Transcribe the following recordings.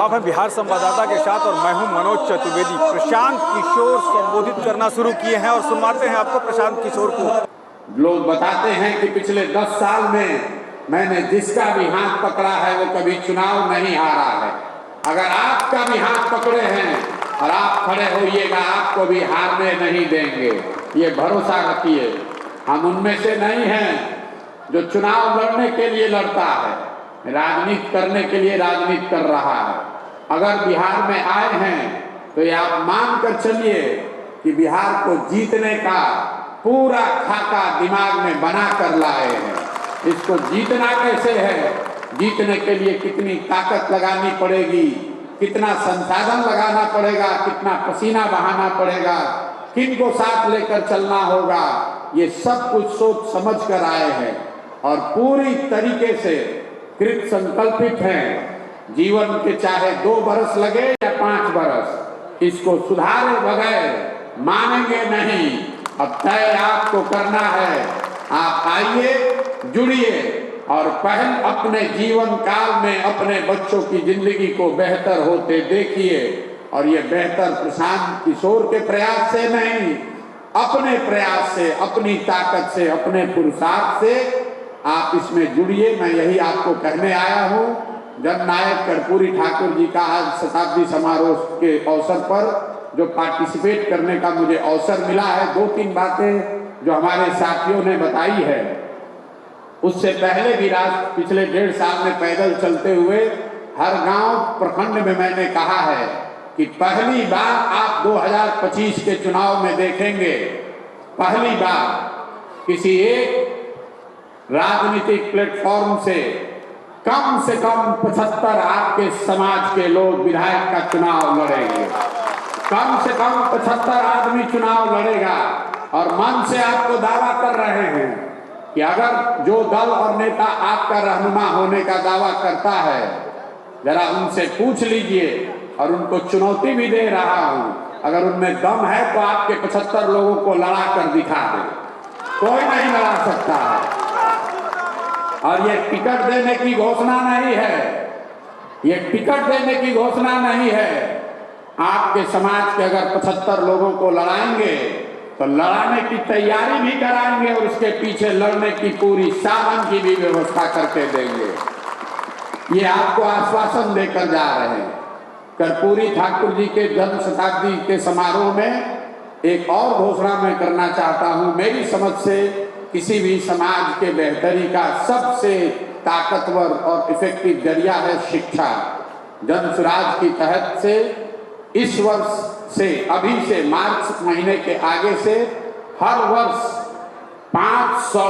आप हैं बिहार संवाददाता के साथ और मैं हूं मनोज चतुर्वेदी। प्रशांत किशोर संबोधित करना शुरू किए हैं और सुनवाते हैं आपको प्रशांत किशोर को। लोग बताते हैं कि पिछले 10 साल में मैंने जिसका भी हाथ पकड़ा है वो कभी चुनाव नहीं हारा है। अगर आपका भी हाथ पकड़े हैं और आप खड़े होइएगा, आपको भी हारने नहीं देंगे, ये भरोसा रखिए। हम उनमें से नहीं हैं जो चुनाव लड़ने के लिए लड़ता है, राजनीति करने के लिए राजनीति कर रहा है। अगर बिहार में आए हैं तो ये आप मान कर चलिए कि बिहार को जीतने का पूरा खाका दिमाग में बना कर लाए हैं। इसको जीतना कैसे है, जीतने के लिए कितनी ताकत लगानी पड़ेगी, कितना संसाधन लगाना पड़ेगा, कितना पसीना बहाना पड़ेगा, किनको साथ लेकर चलना होगा, ये सब कुछ सोच समझ कर आए हैं और पूरी तरीके से कृत संकल्पित हैं। जीवन के चाहे 2 बरस लगे या 5 बरस, इसको सुधारे बगैर मानेंगे नहीं। अब तय आपको करना है। आप आइए, जुड़िए और पहल अपने जीवन काल में अपने बच्चों की जिंदगी को बेहतर होते देखिए। और ये बेहतर प्रशांत किशोर के प्रयास से नहीं, अपने प्रयास से, अपनी ताकत से, अपने पुरुषार्थ से आप इसमें जुड़िए। मैं यही आपको कहने आया हूँ। जननायक कर्पूरी ठाकुर जी का आज शताब्दी समारोह के अवसर पर जो पार्टिसिपेट करने का मुझे अवसर मिला है, 2-3 बातें जो हमारे साथियों ने बताई है। उससे पहले भी पिछले 1.5 साल में पैदल चलते हुए हर गांव प्रखंड में मैंने कहा है कि पहली बार आप 2025 के चुनाव में देखेंगे, पहली बार किसी एक राजनीतिक प्लेटफॉर्म से कम 75 आपके समाज के लोग विधायक का चुनाव लड़ेंगे। कम से कम 75 आदमी चुनाव लड़ेगा। और मन से आपको दावा कर रहे हैं कि अगर जो दल और नेता आपका रहनुमा होने का दावा करता है, जरा उनसे पूछ लीजिए। और उनको चुनौती भी दे रहा हूं, अगर उनमें दम है तो आपके 75 लोगों को लड़ा कर दिखा दें। कोई नहीं लड़ा सकता है। और ये टिकट देने की घोषणा नहीं है, ये टिकट देने की घोषणा नहीं है। आपके समाज के अगर 75 लोगों को लड़ाएंगे तो लड़ाने की तैयारी भी कराएंगे और उसके पीछे लड़ने की पूरी साधन की भी व्यवस्था करके देंगे। ये आपको आश्वासन देकर जा रहे हैं। कर्पूरी ठाकुर जी के जन्म शताब्दी के समारोह में एक और घोषणा मैं करना चाहता हूं। मेरी समझ से किसी भी समाज के बेहतरी का सबसे ताकतवर और इफेक्टिव जरिया है शिक्षा। जन सुराज की तहत से इस वर्ष से, अभी से मार्च महीने के आगे से हर वर्ष 500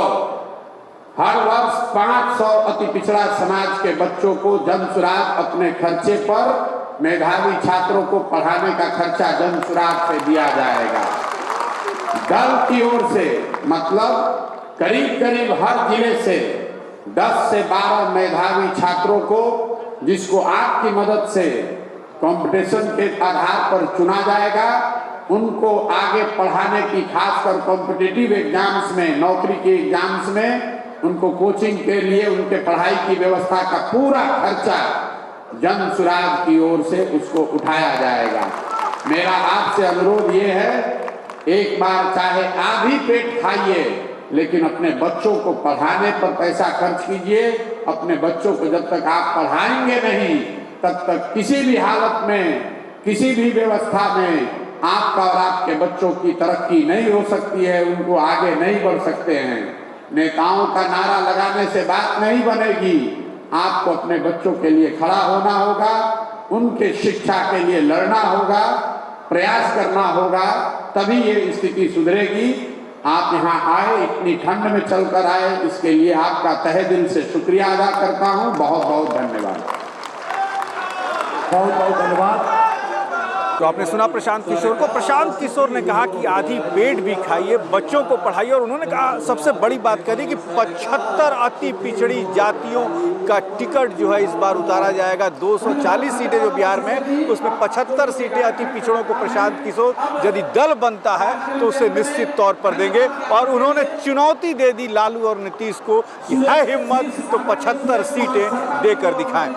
अति पिछड़ा समाज के बच्चों को जन सुराज अपने खर्चे पर, मेधावी छात्रों को पढ़ाने का खर्चा जन सुराज से दिया जाएगा। दल की ओर से मतलब करीब हर जिले से 10 से 12 मेधावी छात्रों को, जिसको आपकी मदद से कंपटीशन के आधार पर चुना जाएगा, उनको आगे पढ़ाने की, खासकर कॉम्पिटिटिव एग्जाम्स में, नौकरी के एग्जाम्स में उनको कोचिंग के लिए उनके पढ़ाई की व्यवस्था का पूरा खर्चा जन सुराज की ओर से उसको उठाया जाएगा। मेरा आपसे अनुरोध ये है, एक बार चाहे आधी पेट खाइए, लेकिन अपने बच्चों को पढ़ाने पर पैसा खर्च कीजिए। अपने बच्चों को जब तक आप पढ़ाएंगे नहीं, तब तक किसी भी हालत में, किसी भी व्यवस्था में आपका और आपके बच्चों की तरक्की नहीं हो सकती है, उनको आगे नहीं बढ़ सकते हैं। नेताओं का नारा लगाने से बात नहीं बनेगी। आपको अपने बच्चों के लिए खड़ा होना होगा, उनके शिक्षा के लिए लड़ना होगा, प्रयास करना होगा, तभी ये स्थिति सुधरेगी। आप यहाँ आए, इतनी ठंड में चलकर आए, इसके लिए आपका तहे दिल से शुक्रिया अदा करता हूँ। बहुत बहुत धन्यवाद। बहुत बहुत धन्यवाद। तो आपने सुना प्रशांत किशोर को। प्रशांत किशोर ने कहा कि आधी पेट भी खाइए, बच्चों को पढ़ाइए। और उन्होंने कहा, सबसे बड़ी बात करी कि 75 अति पिछड़ी जातियों का टिकट जो है इस बार उतारा जाएगा। 240 सीटें जो बिहार में, उसमें 75 सीटें अति पिछड़ों को प्रशांत किशोर, यदि दल बनता है तो उसे निश्चित तौर पर देंगे। और उन्होंने चुनौती दे दी लालू और नीतीश को कि है हिम्मत तो 75 सीटें देकर दिखाएं।